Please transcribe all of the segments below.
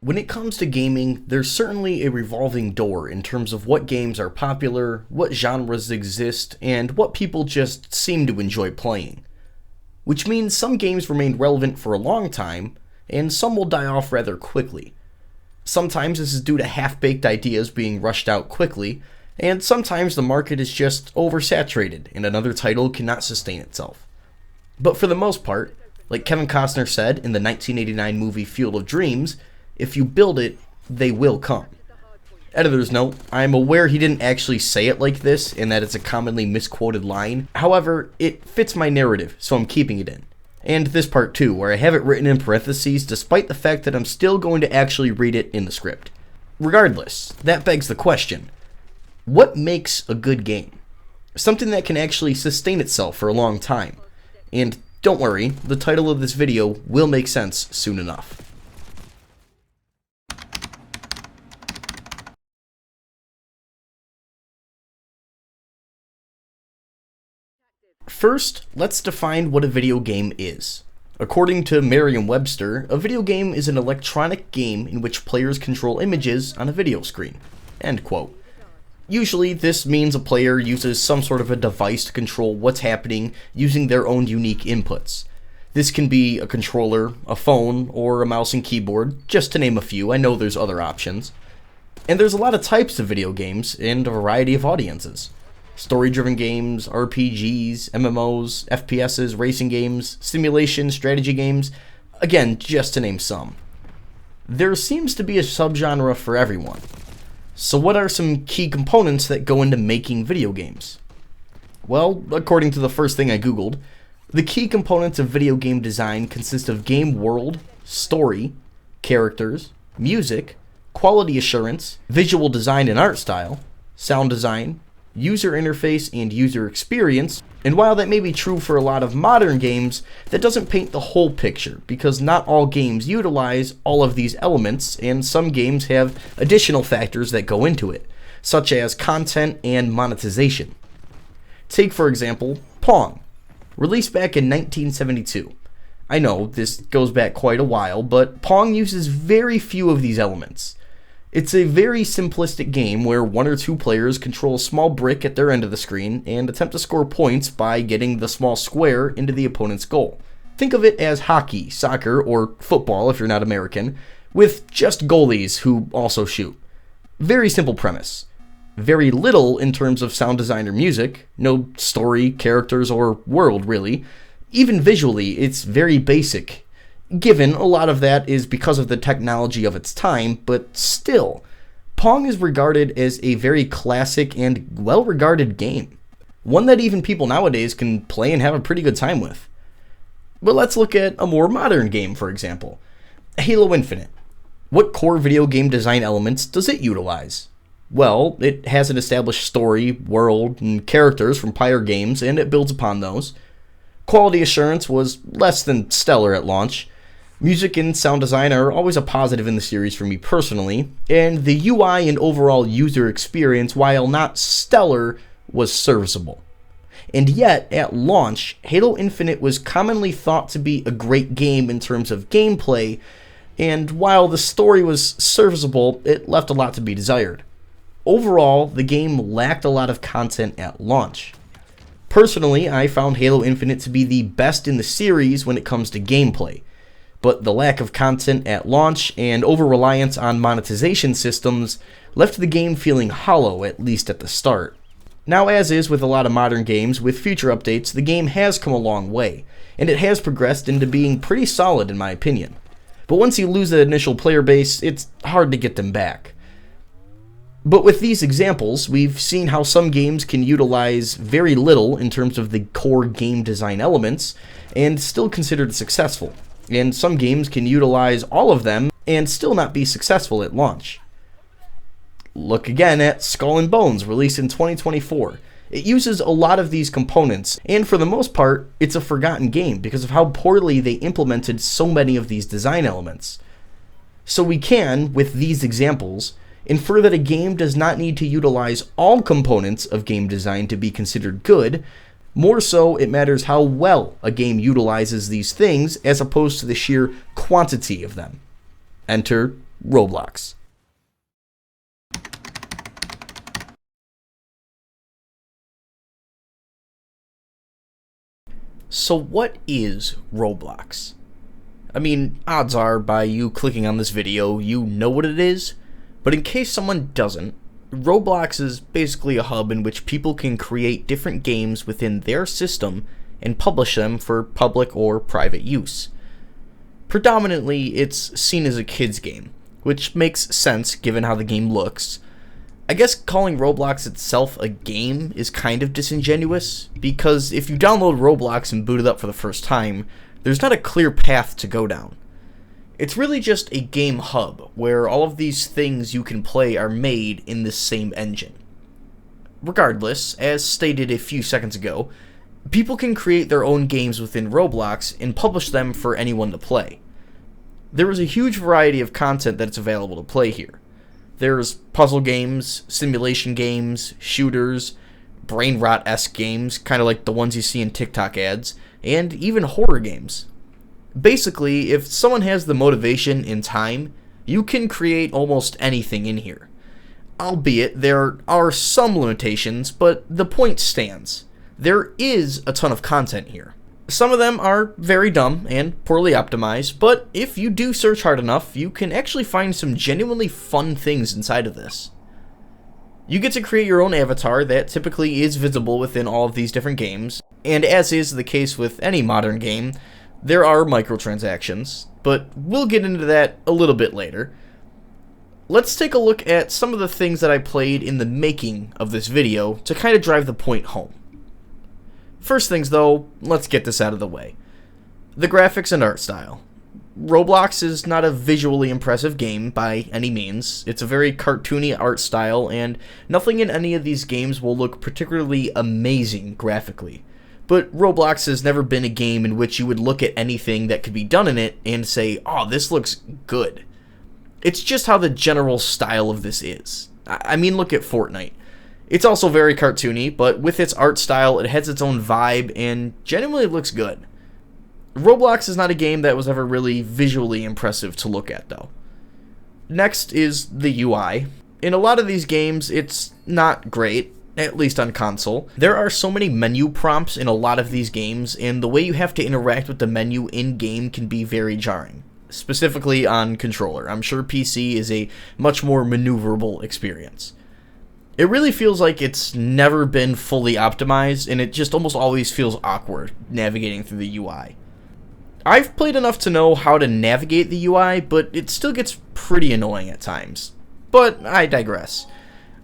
When it comes to gaming, there's certainly a revolving door in terms of what games are popular, what genres exist, and what people just seem to enjoy playing. Which means some games remain relevant for a long time, and some will die off rather quickly. Sometimes this is due to half-baked ideas being rushed out quickly, and sometimes the market is just oversaturated and another title cannot sustain itself. But for the most part, like Kevin Costner said in the 1989 movie Field of Dreams, if you build it, they will come. Editor's note, I'm aware he didn't actually say it like this and that it's a commonly misquoted line. However, it fits my narrative, so I'm keeping it in. And this part too, where I have it written in parentheses despite the fact that I'm still going to actually read it in the script. Regardless, that begs the question, what makes a good game? Something that can actually sustain itself for a long time. And don't worry, the title of this video will make sense soon enough. First, let's define what a video game is. According to Merriam-Webster, a video game is an electronic game in which players control images on a video screen. End quote. Usually, this means a player uses some sort of a device to control what's happening using their own unique inputs. This can be a controller, a phone, or a mouse and keyboard, just to name a few. I know there's other options. And there's a lot of types of video games and a variety of audiences. Story-driven games, RPGs, MMOs, FPSs, racing games, simulation, strategy games, again, just to name some. There seems to be a subgenre for everyone. So what are some key components that go into making video games? Well, according to the first thing I googled, the key components of video game design consist of game world, story, characters, music, quality assurance, visual design and art style, sound design, user interface, and user experience. And while that may be true for a lot of modern games, that doesn't paint the whole picture, because not all games utilize all of these elements, and some games have additional factors that go into it, such as content and monetization. Take, for example, Pong, released back in 1972. I know, this goes back quite a while, but Pong uses very few of these elements. It's a very simplistic game where one or two players control a small brick at their end of the screen and attempt to score points by getting the small square into the opponent's goal. Think of it as hockey, soccer, or football if you're not American, with just goalies who also shoot. Very simple premise. Very little in terms of sound design or music, no story, characters, or world really. Even visually, it's very basic. Given a lot of that is because of the technology of its time, but still, Pong is regarded as a very classic and well-regarded game. One that even people nowadays can play and have a pretty good time with. But let's look at a more modern game, for example. Halo Infinite. What core video game design elements does it utilize? Well, it has an established story, world, and characters from prior games, and it builds upon those. Quality assurance was less than stellar at launch. Music and sound design are always a positive in the series for me personally, and the UI and overall user experience, while not stellar, was serviceable. And yet, at launch, Halo Infinite was commonly thought to be a great game in terms of gameplay, and while the story was serviceable, it left a lot to be desired. Overall, the game lacked a lot of content at launch. Personally, I found Halo Infinite to be the best in the series when it comes to gameplay. But the lack of content at launch and over-reliance on monetization systems left the game feeling hollow, at least at the start. Now, as is with a lot of modern games, with future updates, the game has come a long way, and it has progressed into being pretty solid in my opinion. But once you lose that initial player base, it's hard to get them back. But with these examples, we've seen how some games can utilize very little in terms of the core game design elements, and still considered successful. And some games can utilize all of them and still not be successful at launch. Look again at Skull and Bones, released in 2024. It uses a lot of these components, and for the most part, it's a forgotten game because of how poorly they implemented so many of these design elements. So we can, with these examples, infer that a game does not need to utilize all components of game design to be considered good. More so, it matters how well a game utilizes these things as opposed to the sheer quantity of them. Enter Roblox. So what is Roblox? I mean, odds are by you clicking on this video, you know what it is, but in case someone doesn't, Roblox is basically a hub in which people can create different games within their system and publish them for public or private use. Predominantly, it's seen as a kid's game, which makes sense given how the game looks. I guess calling Roblox itself a game is kind of disingenuous, because if you download Roblox and boot it up for the first time, there's not a clear path to go down. It's really just a game hub, where all of these things you can play are made in this same engine. Regardless, as stated a few seconds ago, people can create their own games within Roblox and publish them for anyone to play. There is a huge variety of content that's available to play here. There's puzzle games, simulation games, shooters, brain rot-esque games, kind of like the ones you see in TikTok ads, and even horror games. Basically, if someone has the motivation and time, you can create almost anything in here. Albeit, there are some limitations, but the point stands. There is a ton of content here. Some of them are very dumb and poorly optimized, but if you do search hard enough, you can actually find some genuinely fun things inside of this. You get to create your own avatar that typically is visible within all of these different games, and as is the case with any modern game, there are microtransactions, but we'll get into that a little bit later. Let's take a look at some of the things that I played in the making of this video to kind of drive the point home. First things though, let's get this out of the way. The graphics and art style. Roblox is not a visually impressive game by any means. It's a very cartoony art style, and nothing in any of these games will look particularly amazing graphically. But Roblox has never been a game in which you would look at anything that could be done in it and say, oh, this looks good. It's just how the general style of this is. I mean, look at Fortnite. It's also very cartoony, but with its art style, it has its own vibe and genuinely looks good. Roblox is not a game that was ever really visually impressive to look at, though. Next is the UI. In a lot of these games, it's not great, at least on console. There are so many menu prompts in a lot of these games, and the way you have to interact with the menu in-game can be very jarring. Specifically on controller. I'm sure PC is a much more maneuverable experience. It really feels like it's never been fully optimized, and it just almost always feels awkward navigating through the UI. I've played enough to know how to navigate the UI, but it still gets pretty annoying at times. But I digress.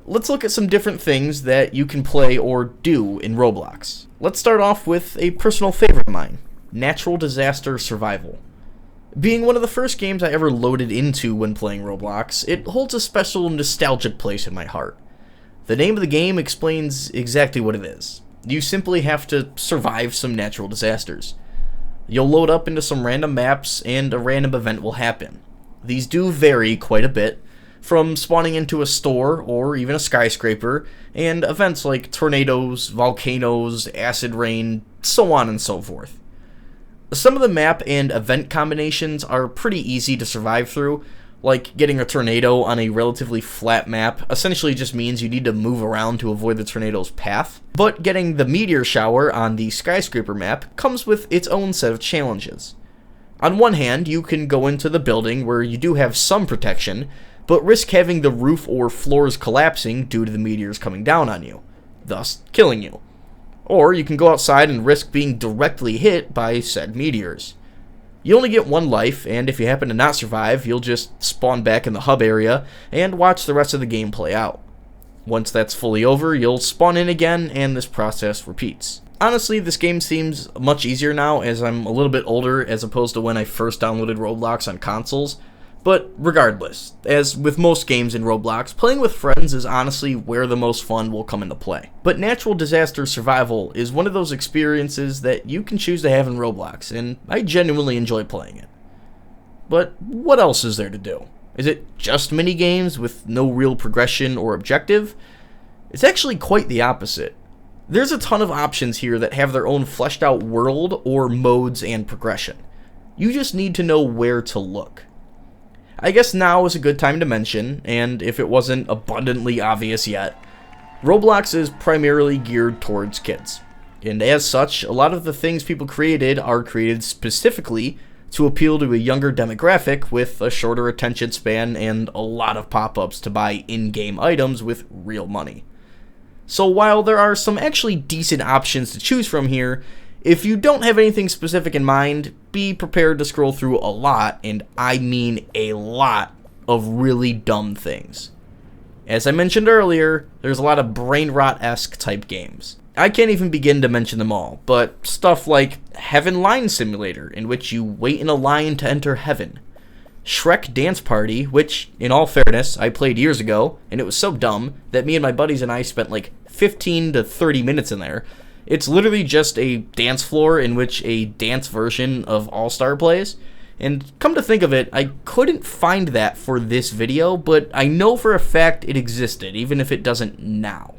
Let's look at some different things that you can play or do in Roblox. Let's start off with a personal favorite of mine, Natural Disaster Survival. Being one of the first games I ever loaded into when playing Roblox, it holds a special nostalgic place in my heart. The name of the game explains exactly what it is. You simply have to survive some natural disasters. You'll load up into some random maps and a random event will happen. These do vary quite a bit, from spawning into a store or even a skyscraper, and events like tornadoes, volcanoes, acid rain, so on and so forth. Some of the map and event combinations are pretty easy to survive through, like getting a tornado on a relatively flat map essentially just means you need to move around to avoid the tornado's path. But getting the meteor shower on the skyscraper map comes with its own set of challenges. On one hand, you can go into the building where you do have some protection, but risk having the roof or floors collapsing due to the meteors coming down on you, thus killing you. Or you can go outside and risk being directly hit by said meteors. You only get one life, and if you happen to not survive, you'll just spawn back in the hub area and watch the rest of the game play out. Once that's fully over, you'll spawn in again, and this process repeats. Honestly, this game seems much easier now as I'm a little bit older as opposed to when I first downloaded Roblox on consoles. But regardless, as with most games in Roblox, playing with friends is honestly where the most fun will come into play. But Natural Disaster Survival is one of those experiences that you can choose to have in Roblox, and I genuinely enjoy playing it. But what else is there to do? Is it just minigames with no real progression or objective? It's actually quite the opposite. There's a ton of options here that have their own fleshed out world or modes and progression. You just need to know where to look. I guess now is a good time to mention, and if it wasn't abundantly obvious yet, Roblox is primarily geared towards kids. And as such, a lot of the things people created are created specifically to appeal to a younger demographic with a shorter attention span and a lot of pop-ups to buy in-game items with real money. So while there are some actually decent options to choose from here, if you don't have anything specific in mind, be prepared to scroll through a lot, and I mean a lot, of really dumb things. As I mentioned earlier, there's a lot of brain rot-esque type games. I can't even begin to mention them all, but stuff like Heaven Line Simulator, in which you wait in a line to enter heaven. Shrek Dance Party, which, in all fairness, I played years ago, and it was so dumb that me and my buddies and I spent like 15 to 30 minutes in there. It's literally just a dance floor in which a dance version of All-Star plays. And come to think of it, I couldn't find that for this video, but I know for a fact it existed, even if it doesn't now.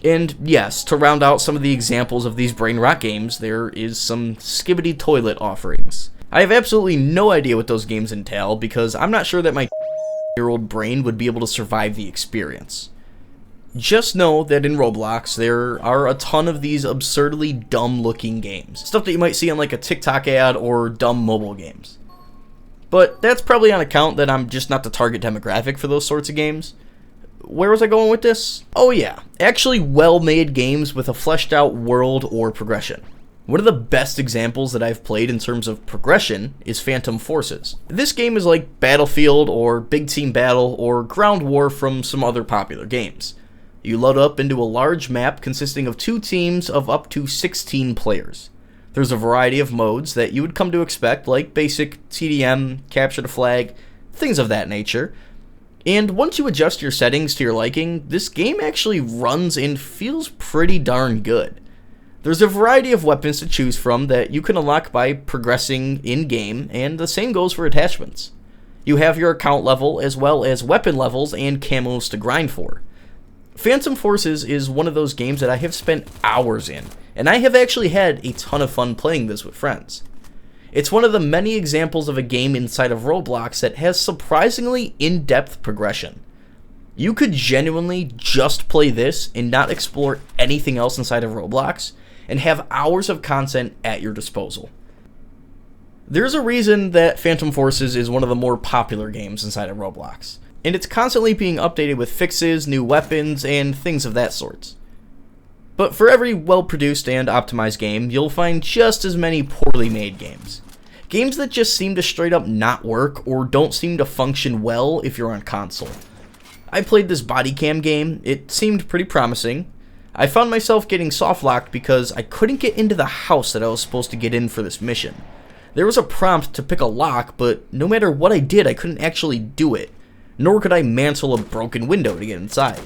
And yes, to round out some of the examples of these brain rot games, there is some Skibbity Toilet offerings. I have absolutely no idea what those games entail, because I'm not sure that my year-old brain would be able to survive the experience. Just know that in Roblox, there are a ton of these absurdly dumb-looking games. Stuff that you might see on like a TikTok ad or dumb mobile games. But that's probably on account that I'm just not the target demographic for those sorts of games. Where was I going with this? Oh yeah, actually well-made games with a fleshed-out world or progression. One of the best examples that I've played in terms of progression is Phantom Forces. This game is like Battlefield or Big Team Battle or Ground War from some other popular games. You load up into a large map consisting of 2 teams of up to 16 players. There's a variety of modes that you would come to expect, like basic TDM, capture the flag, things of that nature. And once you adjust your settings to your liking, this game actually runs and feels pretty darn good. There's a variety of weapons to choose from that you can unlock by progressing in-game, and the same goes for attachments. You have your account level as well as weapon levels and camos to grind for. Phantom Forces is one of those games that I have spent hours in, and I have actually had a ton of fun playing this with friends. It's one of the many examples of a game inside of Roblox that has surprisingly in-depth progression. You could genuinely just play this and not explore anything else inside of Roblox, and have hours of content at your disposal. There's a reason that Phantom Forces is one of the more popular games inside of Roblox, and it's constantly being updated with fixes, new weapons, and things of that sort. But for every well-produced and optimized game, you'll find just as many poorly made games. Games that just seem to straight up not work or don't seem to function well if you're on console. I played this body cam game, it seemed pretty promising. I found myself getting soft-locked because I couldn't get into the house that I was supposed to get in for this mission. There was a prompt to pick a lock, but no matter what I did, I couldn't actually do it, nor could I mantle a broken window to get inside.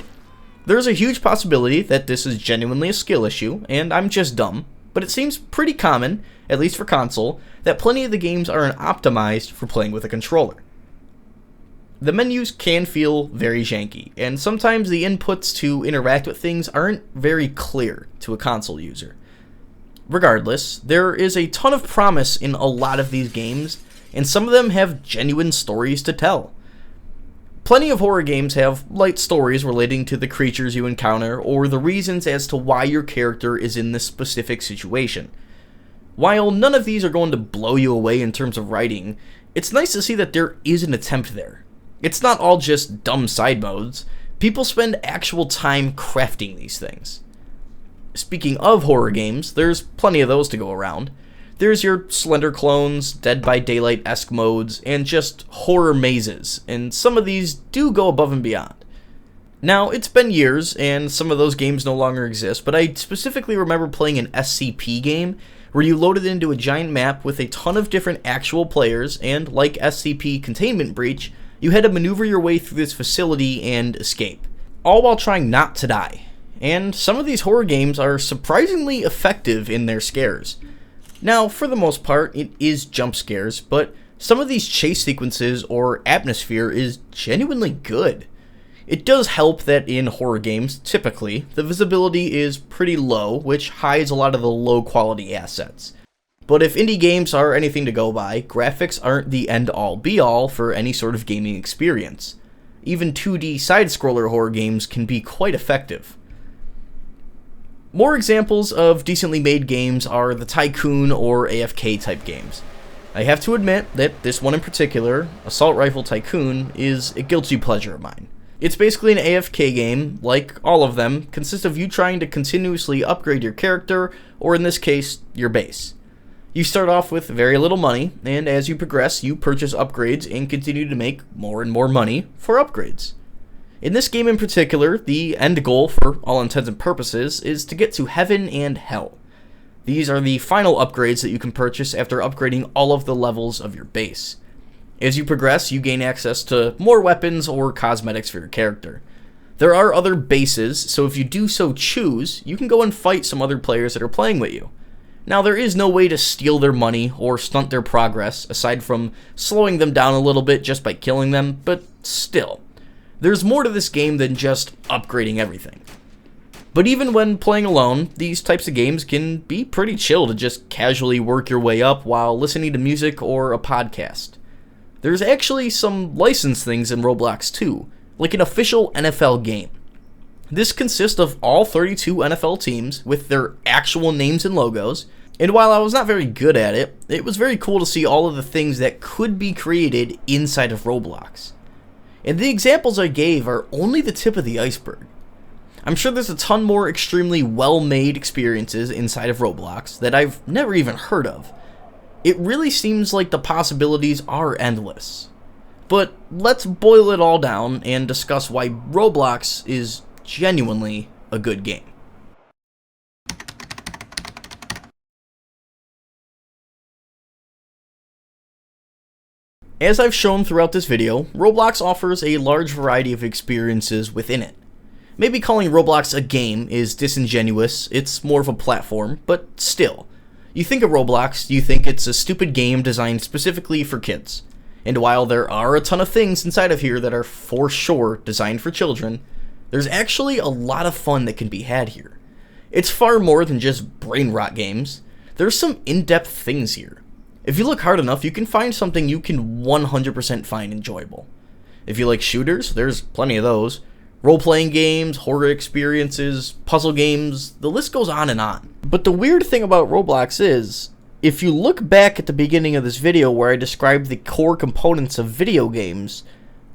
There's a huge possibility that this is genuinely a skill issue, and I'm just dumb, but it seems pretty common, at least for console, that plenty of the games aren't optimized for playing with a controller. The menus can feel very janky, and sometimes the inputs to interact with things aren't very clear to a console user. Regardless, there is a ton of promise in a lot of these games, and some of them have genuine stories to tell. Plenty of horror games have light stories relating to the creatures you encounter or the reasons as to why your character is in this specific situation. While none of these are going to blow you away in terms of writing, it's nice to see that there is an attempt there. It's not all just dumb side modes. People spend actual time crafting these things. Speaking of horror games, there's plenty of those to go around. There's your Slender clones, Dead by Daylight-esque modes, and just horror mazes, and some of these do go above and beyond. Now, it's been years, and some of those games no longer exist, but I specifically remember playing an SCP game where you loaded into a giant map with a ton of different actual players, and like SCP Containment Breach, you had to maneuver your way through this facility and escape, all while trying not to die. And some of these horror games are surprisingly effective in their scares. Now, for the most part, it is jump scares, but some of these chase sequences or atmosphere is genuinely good. It does help that in horror games, typically, the visibility is pretty low, which hides a lot of the low quality assets. But if indie games are anything to go by, graphics aren't the end-all be-all for any sort of gaming experience. Even 2D side-scroller horror games can be quite effective. More examples of decently made games are the Tycoon or AFK type games. I have to admit that this one in particular, Assault Rifle Tycoon, is a guilty pleasure of mine. It's basically an AFK game, like all of them, consists of you trying to continuously upgrade your character, or in this case, your base. You start off with very little money, and as you progress, you purchase upgrades and continue to make more and more money for upgrades. In this game in particular, the end goal, for all intents and purposes, is to get to heaven and hell. These are the final upgrades that you can purchase after upgrading all of the levels of your base. As you progress, you gain access to more weapons or cosmetics for your character. There are other bases, so if you do so choose, you can go and fight some other players that are playing with you. Now, there is no way to steal their money or stunt their progress, aside from slowing them down a little bit just by killing them, but still. There's more to this game than just upgrading everything. But even when playing alone, these types of games can be pretty chill to just casually work your way up while listening to music or a podcast. There's actually some licensed things in Roblox too, like an official NFL game. This consists of all 32 NFL teams with their actual names and logos, and while I was not very good at it, it was very cool to see all of the things that could be created inside of Roblox. And the examples I gave are only the tip of the iceberg. I'm sure there's a ton more extremely well-made experiences inside of Roblox that I've never even heard of. It really seems like the possibilities are endless. But let's boil it all down and discuss why Roblox is genuinely a good game. As I've shown throughout this video, Roblox offers a large variety of experiences within it. Maybe calling Roblox a game is disingenuous, it's more of a platform, but still. You think of Roblox, you think it's a stupid game designed specifically for kids. And while there are a ton of things inside of here that are for sure designed for children, there's actually a lot of fun that can be had here. It's far more than just brain rot games. There's some in-depth things here. If you look hard enough, you can find something you can 100% find enjoyable. If you like shooters, there's plenty of those. Role-playing games, horror experiences, puzzle games, the list goes on and on. But the weird thing about Roblox is, if you look back at the beginning of this video where I described the core components of video games,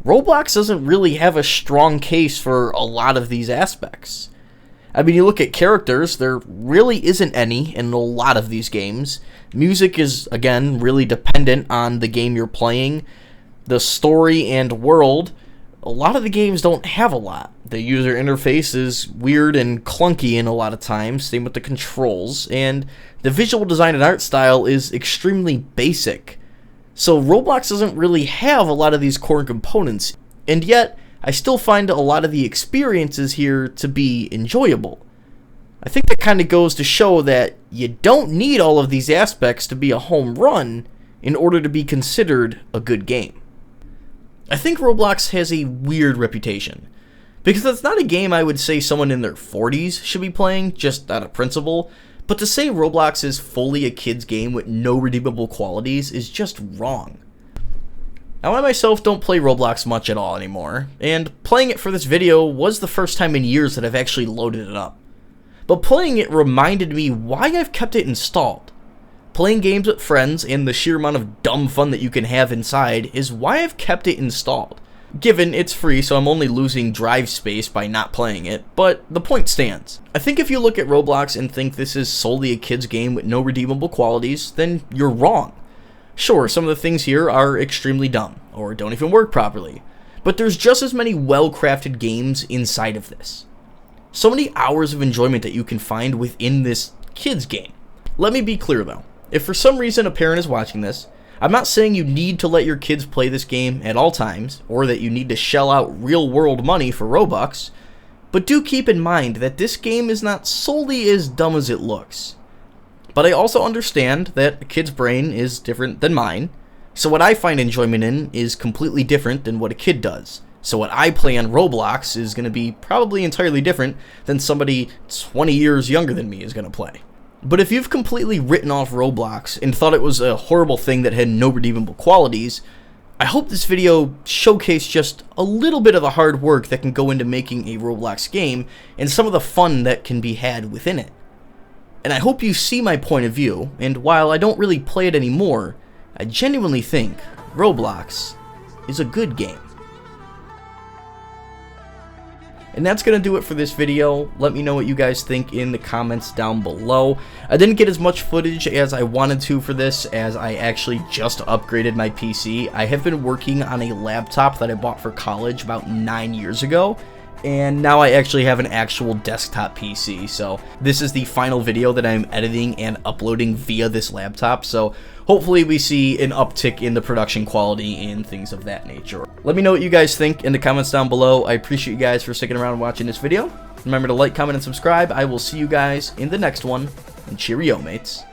Roblox doesn't really have a strong case for a lot of these aspects. I mean, you look at characters, there really isn't any in a lot of these games. Music is, again, really dependent on the game you're playing. The story and world, a lot of the games don't have a lot. The user interface is weird and clunky in a lot of times, same with the controls, and the visual design and art style is extremely basic. So Roblox doesn't really have a lot of these core components, and yet I still find a lot of the experiences here to be enjoyable. I think that kind of goes to show that you don't need all of these aspects to be a home run in order to be considered a good game. I think Roblox has a weird reputation, because it's not a game I would say someone in their 40s should be playing, just out of principle, but to say Roblox is fully a kid's game with no redeemable qualities is just wrong. Now, I myself don't play Roblox much at all anymore, and playing it for this video was the first time in years that I've actually loaded it up. But playing it reminded me why I've kept it installed. Playing games with friends and the sheer amount of dumb fun that you can have inside is why I've kept it installed. Given it's free, so I'm only losing drive space by not playing it, but the point stands. I think if you look at Roblox and think this is solely a kid's game with no redeemable qualities, then you're wrong. Sure, some of the things here are extremely dumb, or don't even work properly, but there's just as many well-crafted games inside of this. So many hours of enjoyment that you can find within this kid's game. Let me be clear though, if for some reason a parent is watching this, I'm not saying you need to let your kids play this game at all times, or that you need to shell out real-world money for Robux, but do keep in mind that this game is not solely as dumb as it looks. But I also understand that a kid's brain is different than mine, so what I find enjoyment in is completely different than what a kid does. So what I play on Roblox is going to be probably entirely different than somebody 20 years younger than me is going to play. But if you've completely written off Roblox and thought it was a horrible thing that had no redeemable qualities, I hope this video showcased just a little bit of the hard work that can go into making a Roblox game and some of the fun that can be had within it. And I hope you see my point of view, and while I don't really play it anymore, I genuinely think Roblox is a good game. And that's going to do it for this video. Let me know what you guys think in the comments down below. I didn't get as much footage as I wanted to for this, as I actually just upgraded my PC. I have been working on a laptop that I bought for college about 9 years ago, and now I actually have an actual desktop PC. So this is the final video that I'm editing and uploading via this laptop, so hopefully we see an uptick in the production quality and things of that nature. Let me know what you guys think in the comments down below. I appreciate you guys for sticking around and watching this video. Remember to like, comment, and subscribe. I will see you guys in the next one, and cheerio, mates.